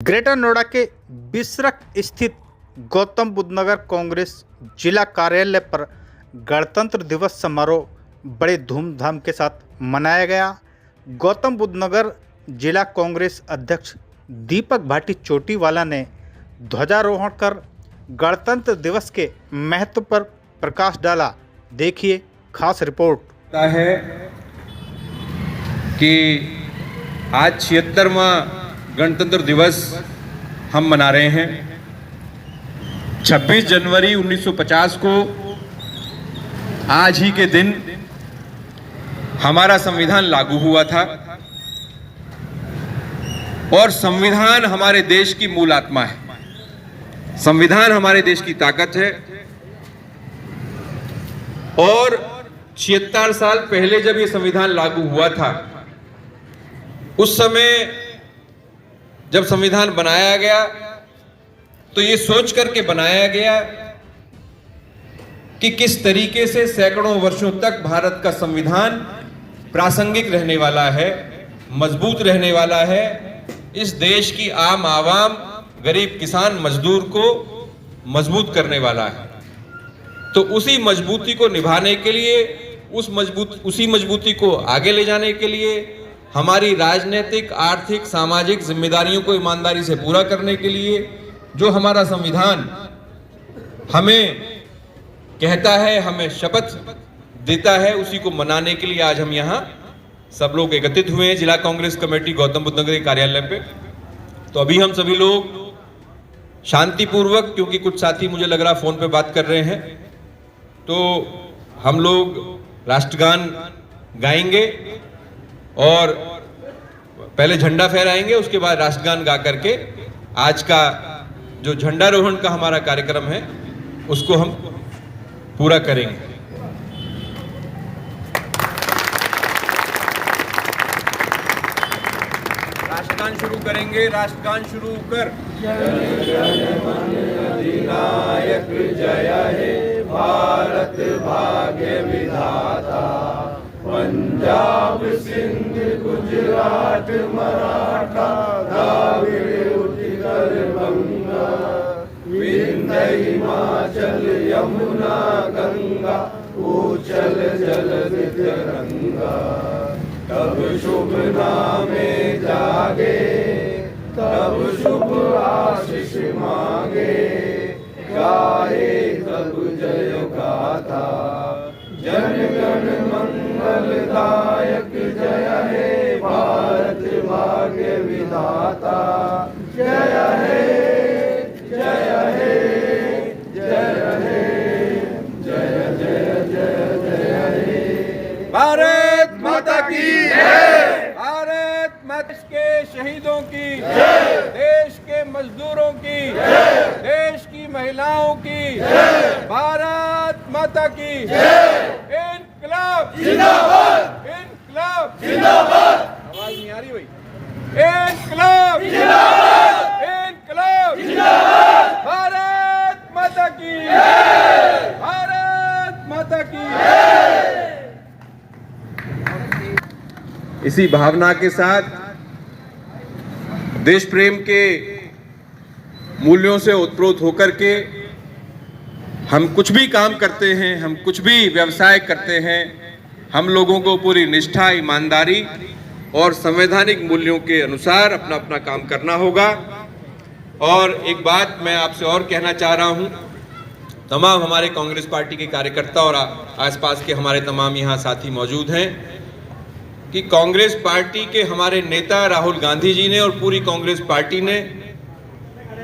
Greater Noida के बिसरख स्थित गौतम बुद्ध नगर कांग्रेस जिला कार्यालय पर गणतंत्र दिवस समारोह बड़े धूमधाम के साथ मनाया गया। गौतम बुद्ध नगर जिला कांग्रेस अध्यक्ष दीपक भाटी चोटीवाला ने ध्वजारोहण कर गणतंत्र दिवस के महत्व पर प्रकाश डाला। देखिए खास रिपोर्ट। है कि आज 76वां गणतंत्र दिवस हम मना रहे हैं। 26 जनवरी 1950 को आज ही के दिन हमारा संविधान लागू हुआ था और संविधान हमारे देश की मूल आत्मा है। संविधान हमारे देश की ताकत है और 76 साल पहले जब ये संविधान लागू हुआ था, उस समय जब संविधान बनाया गया तो ये सोच करके बनाया गया कि किस तरीके से सैकड़ों वर्षों तक भारत का संविधान प्रासंगिक रहने वाला है, मजबूत रहने वाला है। इस देश की आम आवाम, गरीब किसान, मजदूर को मजबूत करने वाला है। तो उसी मजबूती को निभाने के लिए, उसी मजबूती को आगे ले जाने के लिए, हमारी राजनीतिक, आर्थिक, सामाजिक जिम्मेदारियों को ईमानदारी से पूरा करने के लिए जो हमारा संविधान हमें कहता है, हमें शपथ देता है, उसी को मनाने के लिए आज हम यहाँ सब लोग एकत्रित हुए हैं जिला कांग्रेस कमेटी गौतम बुद्ध नगर के कार्यालय पे। तो अभी हम सभी लोग शांतिपूर्वक, क्योंकि कुछ साथी मुझे लग रहा फोन पे बात कर रहे हैं, तो हम लोग राष्ट्रगान गाएंगे और पहले झंडा फहराएंगे, उसके बाद राष्ट्रगान गा करके आज का जो झंडारोहण का हमारा कार्यक्रम है उसको हम पूरा करेंगे। राष्ट्रगान शुरू करेंगे। राष्ट्रगान शुरू कर। जय जय मन अधिनायक जय हे भारत भाग्य विधाता, पंजाब सिंध गुजरात मराठा द्राविड़ उत्कल बंगा, विंध्य हिमाचल यमुना गंगा, उचल जलधि तरंगा। तब शुभ नामे जागे, तब शुभ आशीष मांगे, गाए तब जय गाथा। जन गण मंगलदायक जय हे भारत भाग्य विधाता, जय हे जय हे जय हे जय जय जय जय हे। भारत माता की जय। भारत माता के शहीदों की जय। देश के मजदूरों की जय। देश की महिलाओं की जय। भारत माता की जय। इनकलाब जिंदाबाद, इनकलाब जिंदाबाद। आवाज नहीं आ रही भाई। इनकलाब जिंदाबाद, इनकलाब जिंदाबाद। भारत माता की जय। भारत माता की जय। इसी भावना के साथ, देश प्रेम के मूल्यों से ओतप्रोत होकर के हम कुछ भी काम करते हैं, हम कुछ भी व्यवसाय करते हैं, हम लोगों को पूरी निष्ठा, ईमानदारी और संवैधानिक मूल्यों के अनुसार अपना अपना काम करना होगा। और एक बात मैं आपसे और कहना चाह रहा हूं, तमाम हमारे कांग्रेस पार्टी के कार्यकर्ता और आसपास के हमारे तमाम यहाँ साथी मौजूद हैं कि कांग्रेस पार्टी के हमारे नेता राहुल गांधी जी ने और पूरी कांग्रेस पार्टी ने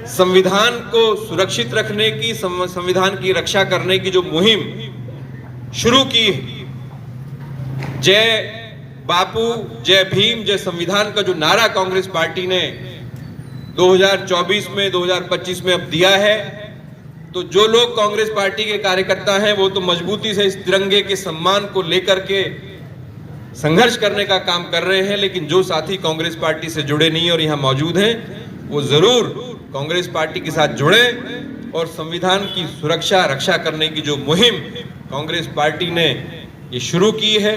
संविधान को सुरक्षित रखने की, संविधान की रक्षा करने की जो मुहिम शुरू की है, जय बापू, जय भीम, जय संविधान का जो नारा कांग्रेस पार्टी ने 2024 में, 2025 में अब दिया है, तो जो लोग कांग्रेस पार्टी के कार्यकर्ता हैं वो तो मजबूती से इस तिरंगे के सम्मान को लेकर के संघर्ष करने का काम कर रहे हैं, लेकिन जो साथी कांग्रेस पार्टी से जुड़े नहीं और यहाँ मौजूद हैं, वो जरूर कांग्रेस पार्टी के साथ जुड़े और संविधान की सुरक्षा, रक्षा करने की जो मुहिम कांग्रेस पार्टी ने ये शुरू की है,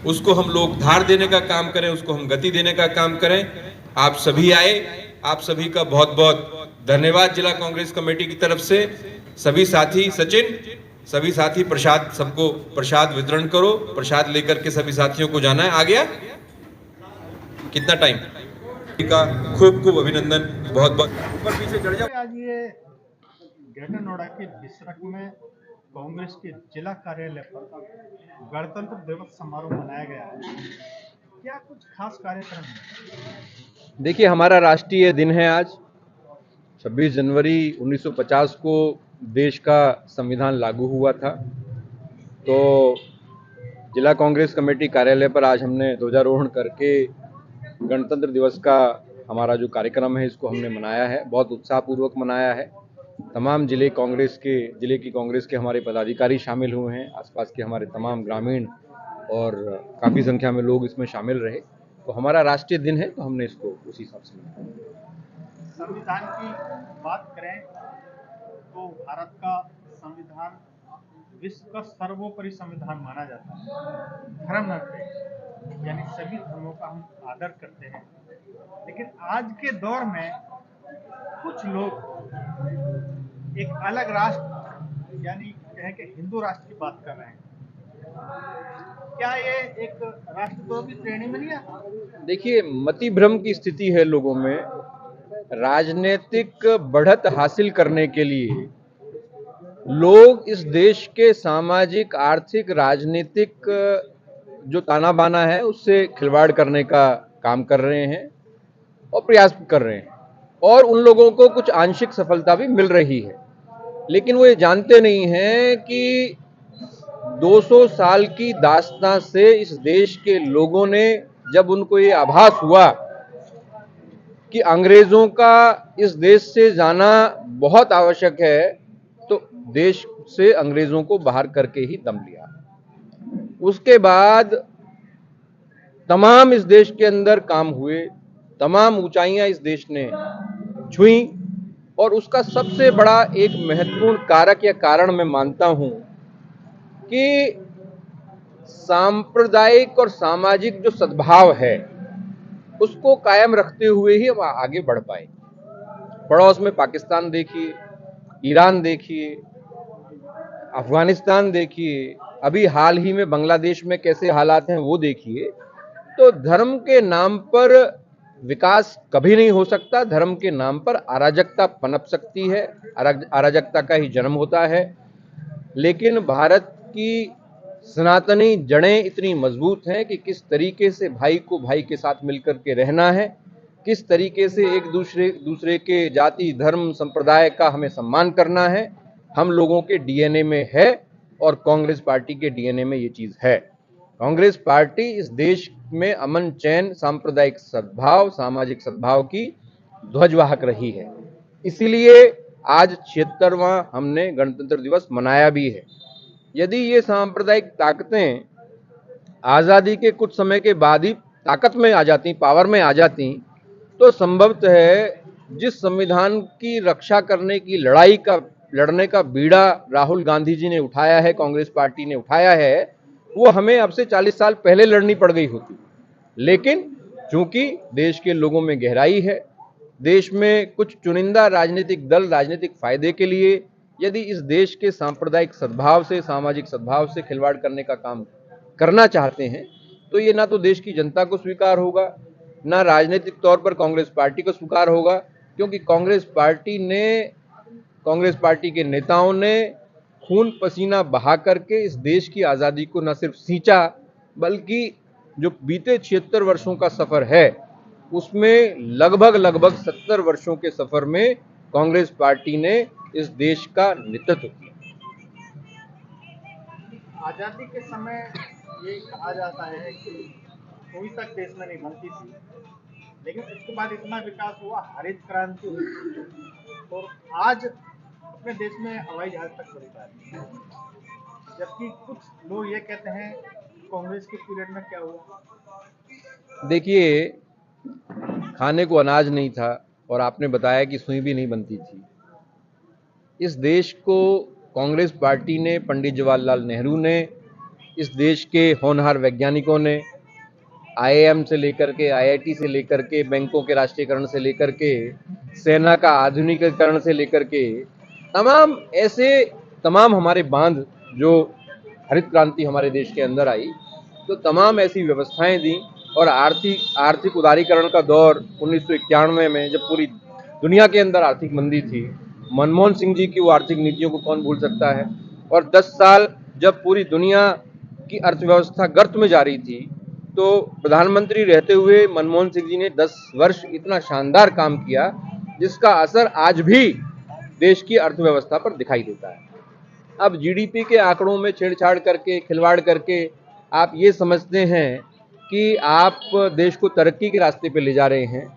उसको हम लोग धार देने का काम करें, उसको हम गति देने का काम करें। आप सभी आए, आप सभी का बहुत बहुत धन्यवाद जिला कांग्रेस कमेटी की तरफ से। सभी साथी सचिन, सभी साथी प्रसाद, सबको प्रसाद वितरण करो। प्रसाद लेकर के सभी साथियों को जाना है। आ गया कितना टाइम का खूब खूब अभिनंदन, बहुत बहुत ऊपर पीछे चढ़ जाओ। आज ये ग्रेटर नोएडा के बिसरख में कांग्रेस के जिला कार्यालय पर गणतंत्र दिवस समारोह मनाया गया है। क्या कुछ खास कार्यक्रम है? देखिए, हमारा राष्ट्रीय दिन है आज। 26 जनवरी 1950 को देश का संविधान लागू हुआ था। तो जिला कांग्रेस कमेटी कार्यालय पर आज हमने ध्वजारोहण करके गणतंत्र दिवस का हमारा जो कार्यक्रम है इसको हमने मनाया है। बहुत उत्साहपूर्वक मनाया है। तमाम जिले की कांग्रेस के हमारे पदाधिकारी शामिल हुए हैं। आसपास के हमारे तमाम ग्रामीण और काफ़ी संख्या में लोग इसमें शामिल रहे। तो हमारा राष्ट्रीय दिन है, तो हमने इसको उसी हिसाब से मनाया। संविधान की बात करें तो भारत का संविधान विश्व का सर्वोपरि संविधान माना जाता है। धर्मनिरपेक्ष यानी सभी धर्मों का हम आदर करते हैं। लेकिन आज के दौर में कुछ लोग एक अलग राष्ट्र यानी कहें कि हिंदू राष्ट्र की बात कर रहे हैं। क्या ये एक राष्ट्रद्रोह की श्रेणी में नहीं आता? देखिए, मति भ्रम की स्थिति है लोगों में। राजनीतिक बढ़त हासिल करने के लिए लोग इस देश के सामाजिक, आर्थिक, राजनीतिक जो ताना बाना है उससे खिलवाड़ करने का काम कर रहे हैं और प्रयास कर रहे हैं, और उन लोगों को कुछ आंशिक सफलता भी मिल रही है। लेकिन वो ये जानते नहीं हैं कि 200 साल की दास्तां से इस देश के लोगों ने, जब उनको ये आभास हुआ कि अंग्रेजों का इस देश से जाना बहुत आवश्यक है, तो देश से अंग्रेजों को बाहर करके ही दम लिया। उसके बाद तमाम इस देश के अंदर काम हुए, तमाम ऊंचाइयां इस देश ने छुई, और उसका सबसे बड़ा एक महत्वपूर्ण कारक या कारण मैं मानता हूं कि सांप्रदायिक और सामाजिक जो सद्भाव है उसको कायम रखते हुए ही हम आगे बढ़ पाए। पड़ोस में पाकिस्तान देखिए, ईरान देखिए, अफगानिस्तान देखिए, अभी हाल ही में बांग्लादेश में कैसे हालात हैं वो देखिए। तो धर्म के नाम पर विकास कभी नहीं हो सकता। धर्म के नाम पर अराजकता पनप सकती है, अराजकता का ही जन्म होता है। लेकिन भारत की सनातनी जड़ें इतनी मजबूत हैं कि किस तरीके से भाई को भाई के साथ मिलकर के रहना है, किस तरीके से एक दूसरे के जाति, धर्म, संप्रदाय का हमें सम्मान करना है, हम लोगों के डीएनए में है, और कांग्रेस पार्टी के डीएनए में ये चीज है। कांग्रेस पार्टी इस देश में अमन, चैन, सांप्रदायिक सद्भाव, सामाजिक सद्भाव की ध्वजवाहक रही है। इसीलिए आज 76वां हमने गणतंत्र दिवस मनाया भी है। यदि ये सांप्रदायिक ताकतें आज़ादी के कुछ समय के बाद ही ताकत में आ जाती, पावर में आ जाती, तो संभवतः है जिस संविधान की रक्षा करने की लड़ने का बीड़ा राहुल गांधी जी ने उठाया है, कांग्रेस पार्टी ने उठाया है, वो हमें अब से 40 साल पहले लड़नी पड़ गई होती। लेकिन चूंकि देश के लोगों में गहराई है, देश में कुछ चुनिंदा राजनीतिक दल राजनीतिक फायदे के लिए यदि इस देश के सांप्रदायिक सद्भाव से, सामाजिक सद्भाव से खिलवाड़ करने का काम करना चाहते हैं, तो ये ना तो देश की जनता को स्वीकार होगा, ना राजनीतिक तौर पर कांग्रेस पार्टी को स्वीकार होगा। क्योंकि कांग्रेस पार्टी के नेताओं ने खून पसीना बहा करके इस देश की आज़ादी को न सिर्फ सींचा, बल्कि जो बीते 76 वर्षों का सफर है उसमें लगभग 70 वर्षों के सफर में कांग्रेस पार्टी ने इस देश का नेतृत्व किया। आजादी के समय ये कहा जाता है कि कोई तक देश में नहीं बनती थी, लेकिन उसके बाद इतना विकास हुआ, हरित क्रांति हुई, और आज अपने देश में हवाई जहाज तक बनता है। जबकि कुछ लोग ये कहते हैं कांग्रेस के पीरियड में क्या हुआ। देखिए, खाने को अनाज नहीं था, और आपने बताया कि सुई भी नहीं बनती थी। इस देश को कांग्रेस पार्टी ने, पंडित जवाहरलाल नेहरू ने, इस देश के होनहार वैज्ञानिकों ने आईआईएम से लेकर के, आईआईटी से लेकर के, बैंकों के राष्ट्रीयकरण से लेकर के, सेना का आधुनिकीकरण से लेकर के तमाम हमारे बांध, जो हरित क्रांति हमारे देश के अंदर आई, तो तमाम ऐसी व्यवस्थाएं दी। और आर्थिक उदारीकरण का दौर 1991 में, जब पूरी दुनिया के अंदर आर्थिक मंदी थी, मनमोहन सिंह जी की वो आर्थिक नीतियों को कौन भूल सकता है। और 10 साल जब पूरी दुनिया की अर्थव्यवस्था गर्त में जा रही थी, तो प्रधानमंत्री रहते हुए मनमोहन सिंह जी ने 10 वर्ष इतना शानदार काम किया, जिसका असर आज भी देश की अर्थव्यवस्था पर दिखाई देता है। अब जीडीपी के आंकड़ों में छेड़छाड़ करके, खिलवाड़ करके आप ये समझते हैं कि आप देश को तरक्की के रास्ते पे ले जा रहे हैं।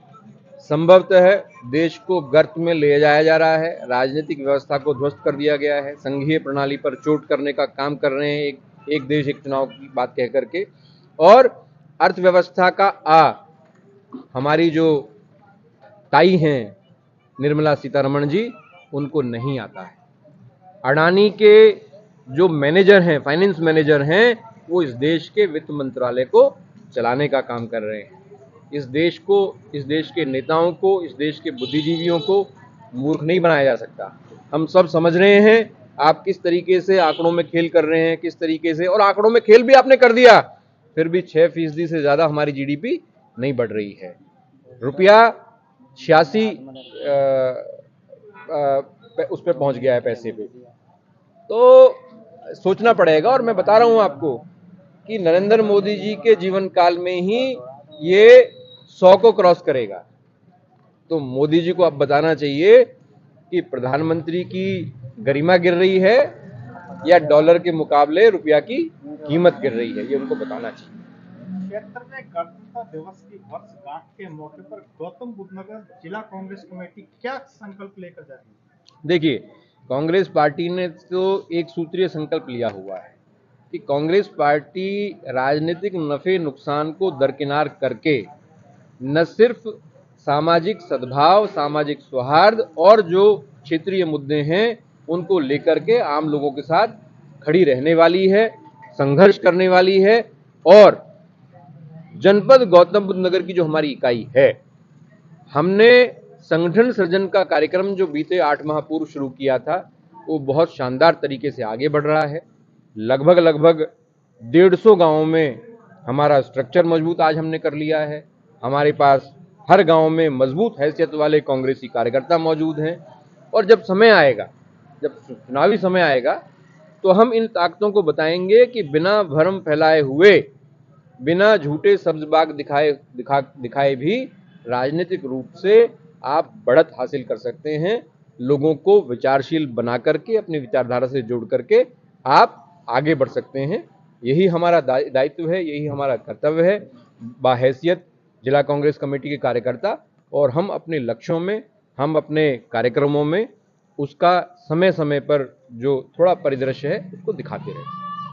संभवतः देश को गर्त में ले जाया जा रहा है, राजनीतिक व्यवस्था को ध्वस्त कर दिया गया है, संघीय प्रणाली पर चोट करने का काम कर रहे हैं, एक देश एक चुनाव की बात कह करके। और अर्थव्यवस्था का हमारी जो ताई हैं निर्मला सीतारमण जी, उनको नहीं आता है। अडानी के जो मैनेजर हैं, फाइनेंस मैनेजर हैं, वो इस देश के वित्त मंत्रालय को चलाने का काम कर रहे हैं। इस देश के नेताओं को, इस देश के बुद्धिजीवियों को मूर्ख नहीं बनाया जा सकता। हम सब समझ रहे हैं आप किस तरीके से आंकड़ों में खेल कर रहे हैं, किस तरीके से, और आंकड़ों में खेल भी आपने कर दिया, फिर भी 6% से ज्यादा हमारी जीडीपी नहीं बढ़ रही है। रुपया 86 उस पर पहुंच गया है, पैसे पे। तो सोचना पड़ेगा। और मैं बता रहा हूं आपको कि नरेंद्र मोदी जी के जीवन काल में ही ये 100 को क्रॉस करेगा। तो मोदी जी को अब बताना चाहिए कि प्रधानमंत्री की गरिमा गिर रही है या डॉलर के मुकाबले रुपया की कीमत गिर रही है, ये उनको बताना चाहिए। 76वें गणतंत्र दिवस की वर्षगांठ के मौके पर गौतम बुद्ध नगर जिला कांग्रेस कमेटी क्या संकल्प लेकर जा रही है? देखिए, कांग्रेस पार्टी ने तो एक सूत्रीय संकल्प लिया हुआ है कि कांग्रेस पार्टी राजनीतिक नफे नुकसान को दरकिनार करके न सिर्फ सामाजिक सद्भाव, सामाजिक सौहार्द और जो क्षेत्रीय मुद्दे हैं उनको लेकर के आम लोगों के साथ खड़ी रहने वाली है, संघर्ष करने वाली है। और जनपद गौतम बुद्ध नगर की जो हमारी इकाई है, हमने संगठन सृजन का कार्यक्रम जो बीते 8 माह पूर्व शुरू किया था, वो बहुत शानदार तरीके से आगे बढ़ रहा है। लगभग 150 गांवों में हमारा स्ट्रक्चर मजबूत आज हमने कर लिया है। हमारे पास हर गांव में मजबूत हैसियत वाले कांग्रेसी कार्यकर्ता मौजूद हैं। और जब समय आएगा, जब चुनावी समय आएगा, तो हम इन ताकतों को बताएंगे कि बिना भ्रम फैलाए हुए, बिना झूठे सब्जबाग दिखाए भी राजनीतिक रूप से आप बढ़त हासिल कर सकते हैं। लोगों को विचारशील बना करके, अपनी विचारधारा से जोड़ करके आप आगे बढ़ सकते हैं। यही हमारा दायित्व है, यही हमारा कर्तव्य है बाहैसियत जिला कांग्रेस कमेटी के कार्यकर्ता। और हम अपने लक्ष्यों में, हम अपने कार्यक्रमों में उसका समय समय पर जो थोड़ा परिदृश्य है उसको दिखाते रहें।